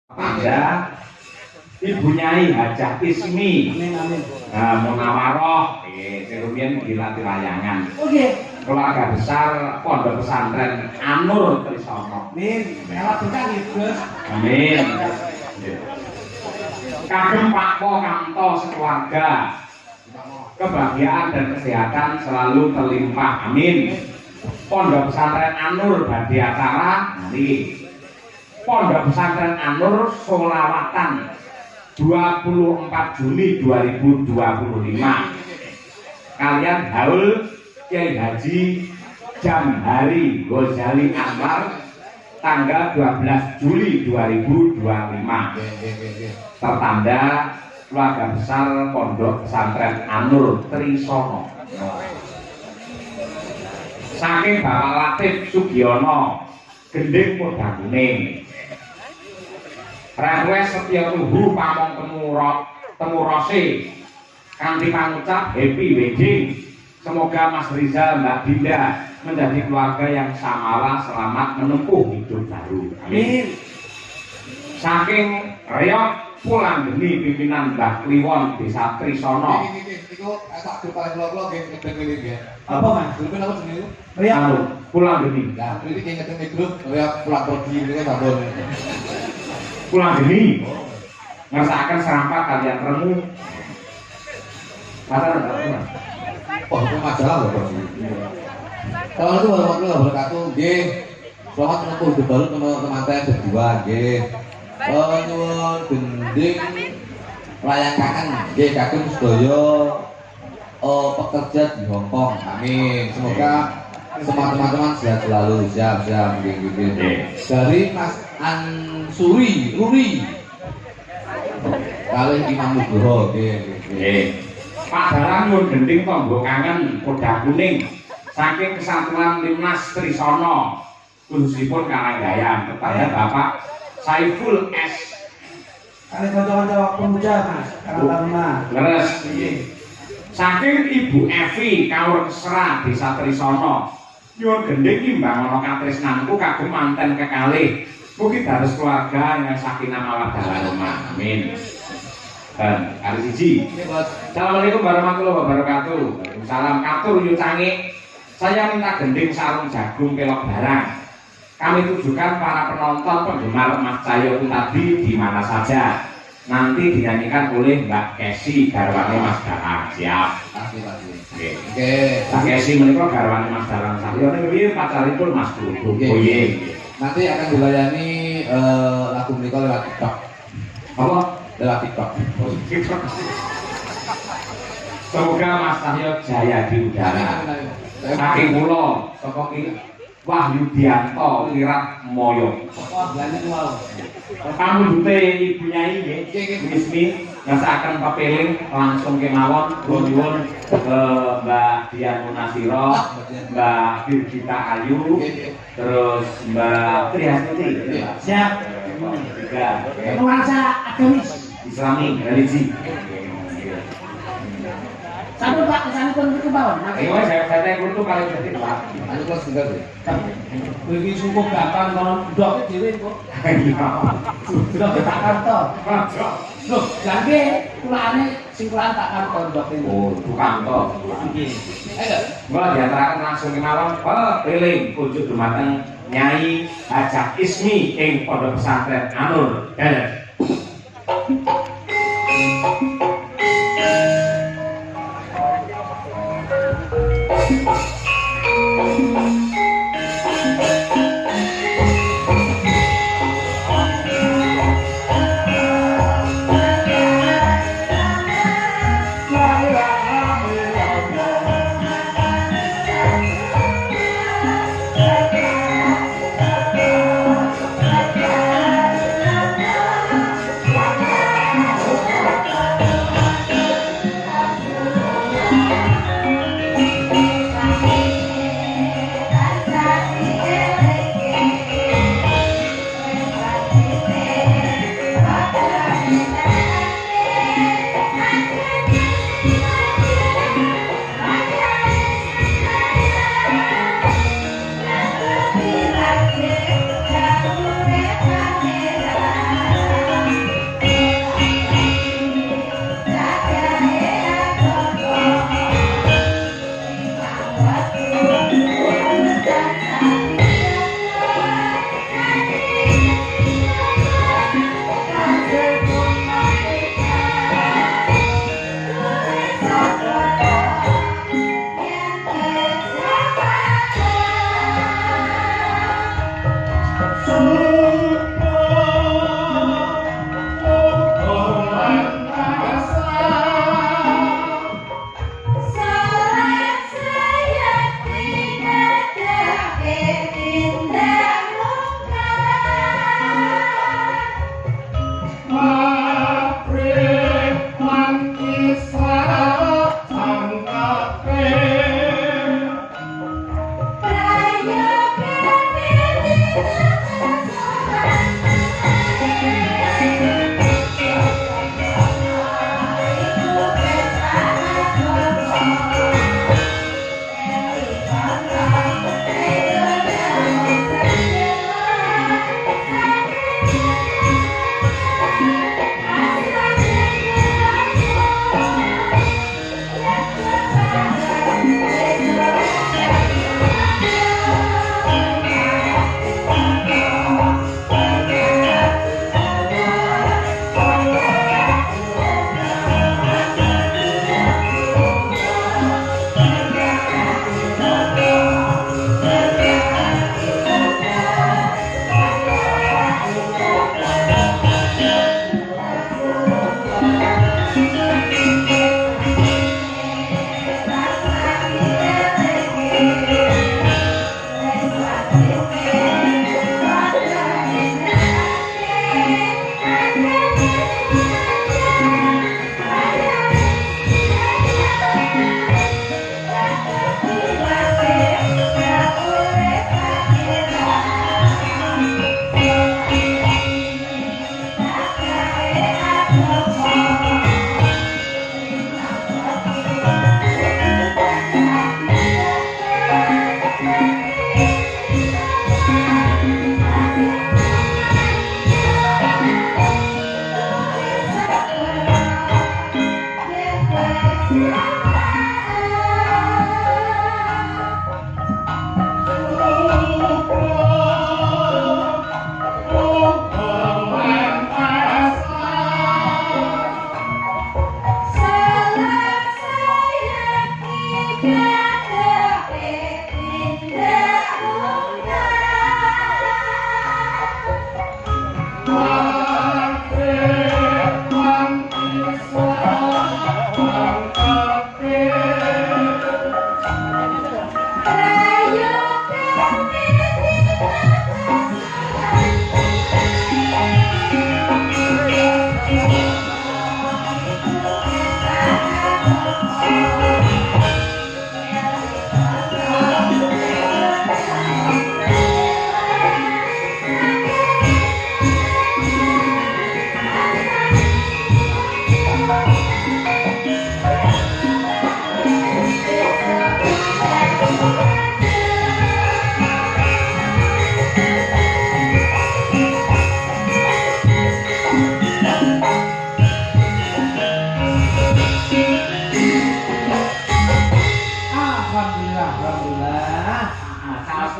Anda Ibu Nyai Hajah Ismi Munawaroh Serumian dilatih layangan keluarga besar Pondok Pesantren Anur Trisono. Amin. Amin. Kagem Pak Po Kamto sekeluarga kebahagiaan dan kesehatan selalu terlimpah. Amin. Pondok Pesantren Anur badhe acara niki. Pondok Pesantren Anur Solawatan 24 Juni 2025 kalian haul Kiai Haji Jamhari Ghazali Anwar tanggal 12 Juli 2025 tertanda keluarga besar Pondok Pesantren Anur Trisono. Saking Bapak Latif Sugiono Gending Muda Kuning Request Setia Tuhu Pamong Temurose kanthi pangucap happy wedding. Semoga Mas Rizal Mbak Dinda menjadi keluarga yang samalah selamat menempuh hidup baru. Amin. Saking Reok Pulang Geni pimpinan Mbah Kliwon Desa Trisono. Iku sak grup paling kula nggih ngedeng nggih. Apa Mas? Grup apa jenenge? Reok Pulang Geni. Lah, iki nggih ngedeng grup Reok Pulang Pergi niku sampun. Pulang Geni. Ngersakaken serampat kalian remu. Masalah Oh, itu masalah loh. Assalamualaikum warahmatullahi wabarakatuh. Nggih. Selamat menempuh hidup baru teman-teman saya berdua nggih. Nyuwun gending layangan nggih kagem sedaya pekerja di Hong Kong. Amin. Semoga semua teman-teman sehat selalu. Siap nggih. Dari Mas Ansuri Nuri. Kalih Imam Nugroho nggih. Pak Darang nyuwun gending tangga kangen Kuda Kuning saking Kesatuan Timnas Trisono khususipun Karanggayan kepada Bapak Saiful S. Kali kanca-kanca pemuda Mas, Karangtaruna. Leres. Saking Ibu Evi Kaur Kesera Desa Trisono nyuwun gending imbangono katresnanku kagem manten kekalih mugi dados keluarga yang sakinah mawaddah warahmah. Amin. Dan hari siji. Assalamualaikum warahmatullahi wabarakatuh. Waalaikumsalam. Katur yu cangik. Saya minta gending sarung jagung pelok barang. Kami tujukan para penonton penggemar Mas Cahyo tadi di mana saja. Nanti dinyanyikan oleh Mbak Kesi garwane Mas Darang. Siap. Oke. Mbak Kesi menika garwane Mas Darang. Cahyo niki pacaripun Mas Duduk. Nanti akan dilayani lagu menika lewat TikTok. Apa? Lewat TikTok. Semoga Mas Cahyo jaya di udara. Saking kula saka Wahyu Dianto Lirat Moyo. Wah, belanja wow. Pamundhute Ibu Nyai nggih. Resmi ngasakaken pepeling langsung kemawon nyuwun ke Mbak Dian Munasiro, Mbak Birgita Ayu, terus Mbak Triastuti. Siap. Tiga. Nuansa agamis Islami religi. satu Pak kesana pun itu bawah. Saya kudu kali jadi Pak. Anu kelas tinggal ya. Begini suku gampang kalau dok dhewe kok. Dok tak kantor. Loh, lagi kulane sing kulan tak kantor dok ini. Oh, tukang to. Nggih. Ayo. Mbak diantarakan langsung kemawon pepeling kunjuk dumateng Nyai Hajah Ismi ing Pondok Pesantren Anur. Dadah.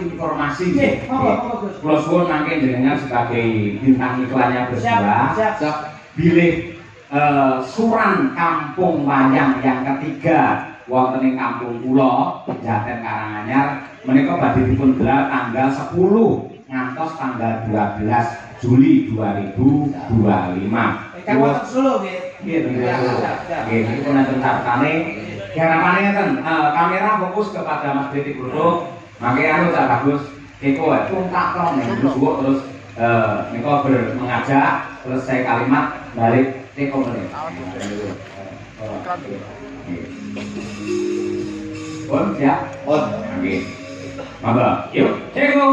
informasi. Nggih, monggo Gus. Kula suwun mangke jenengan sebagai bintang iklannya berdua. Siap. Bilih suran kampung wayang yang ketiga wonten ing kampung kula Jaten Karanganyar menika badhe dipun gelar tanggal 10 ngantos tanggal 12 Juli 2025. Kang wonten Solo nggih. Nggih, nggih, niku wonten cartane. Diharapane ngeten, kamera fokus kepada Mas Detik Brodok. Mangke anu Cak Bagus, eko tungkak klon terus niku mengajak selesai kalimat balik eko meneh. Pun siap? Pun. Oke. Monggo. Yuk, eko.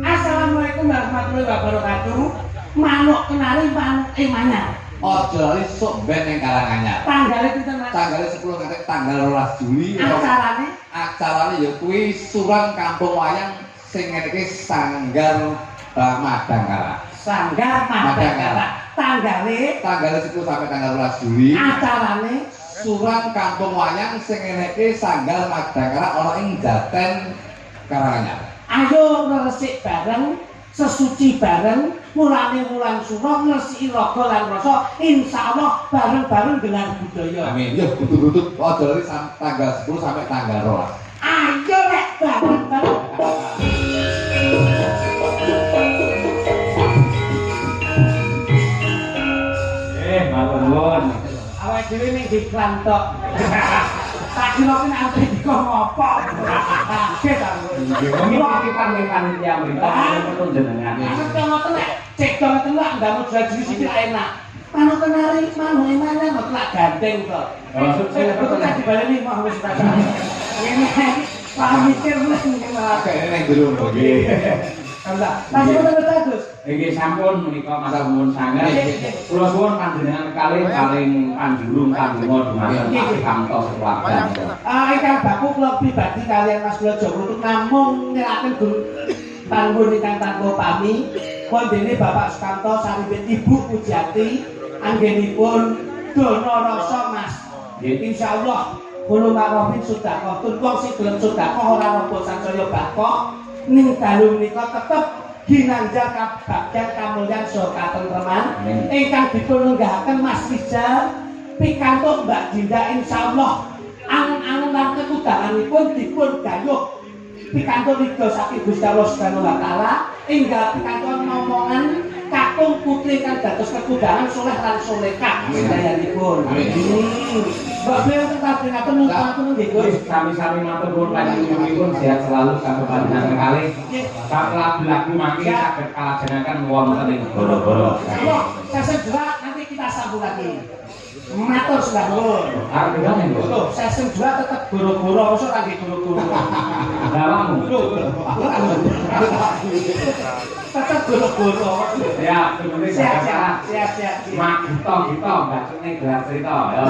Assalamualaikum warahmatullahi wabarakatuh. Manuk kenari manuk emanya. Ojo lali sok ben ning Karanganyar. Tanggalnya pinten Mas? Tanggal 10 nganti tanggal 12 Juli. Acarane Acarane ya kuwi suran kampung wayang sing ngeneke Sanggar Madangkara. Sanggar Madangkara. Tanggal 10 sampai tanggal 12 Juli. Acarane Suran kampung wayang sing ngeneke Sanggar Madangkara ana ing Jaten Karanganyar. ayo resik bareng, sesuci bareng, mulane wulan sura ngresiki raga lan rasa, insyaallah bareng-bareng gelar budaya. Amin. Ya butut-butut aja lali tanggal 10 sampai tanggal 12. Ayo rek bareng-bareng. Matur nuwun. Awake dhewe ning diklan tok. Tak kira ki nek dikon ngopo. Kaget aku. Nggih, titipan ning panitia mriko menurut jenengan. Aku ngoten nek cek ngoten lak ndamuk jual-jual sithik enak. Manuk kenari, manuk emane kok lak gandeng kok. Saya betul tadi baleni mah wis tak. Ini paham mikir malah Kayaknya neng dulu nggih. Alhamdulillah. Masih betul bagus. Nggih sampun menika matur nuwun sanget. Kula suwun panjenengan kalih paling panjulung pandonga dumateng Kamto sekeluarga. Ingkang baku kula pribadi kalian Mas Kula Jogro namung nyeraken guru panggon ingkang tanpa pami wondene Bapak Sukamto saripun Ibu Pujiati anggenipun dono rasa Mas. Insyaallah kula marofin sedekah tun wong sing gelem sedekah ora robo sansaya bakok ning dalu menika tetep ginanjar kabagyan kamulyan saha katentreman ingkang dipun lenggahaken Mas Rizal pikantuk Mbak Dinda insyaallah angen-angen lan kekudanganipun dipun gayuh pikantuk ridho saking Gusti Allah Subhanahu wa taala enggal pikantuk momongan kakung putri kang dados kekudangan soleh lan solehah sedayanipun. Mbak Beliau tetap ngaten numpang nggih Gus. Sami-sami matur nuwun panjenenganipun sehat selalu kangge panjenengan kalih. Sak lagu-lagu mangke saged kalajengaken wonten ing Boro-Boro. Sesi 2 nanti kita sambung lagi. Matur sudah nuwun. Arep ngene lho. Loh, sesi 2 tetap Boro-Boro, mosok lagi Boro-Boro. Dalammu. Tetap Boro-Boro. Ya, sebenarnya Siap. Mak gitu, Mbak Cene gelar cerita. Ya.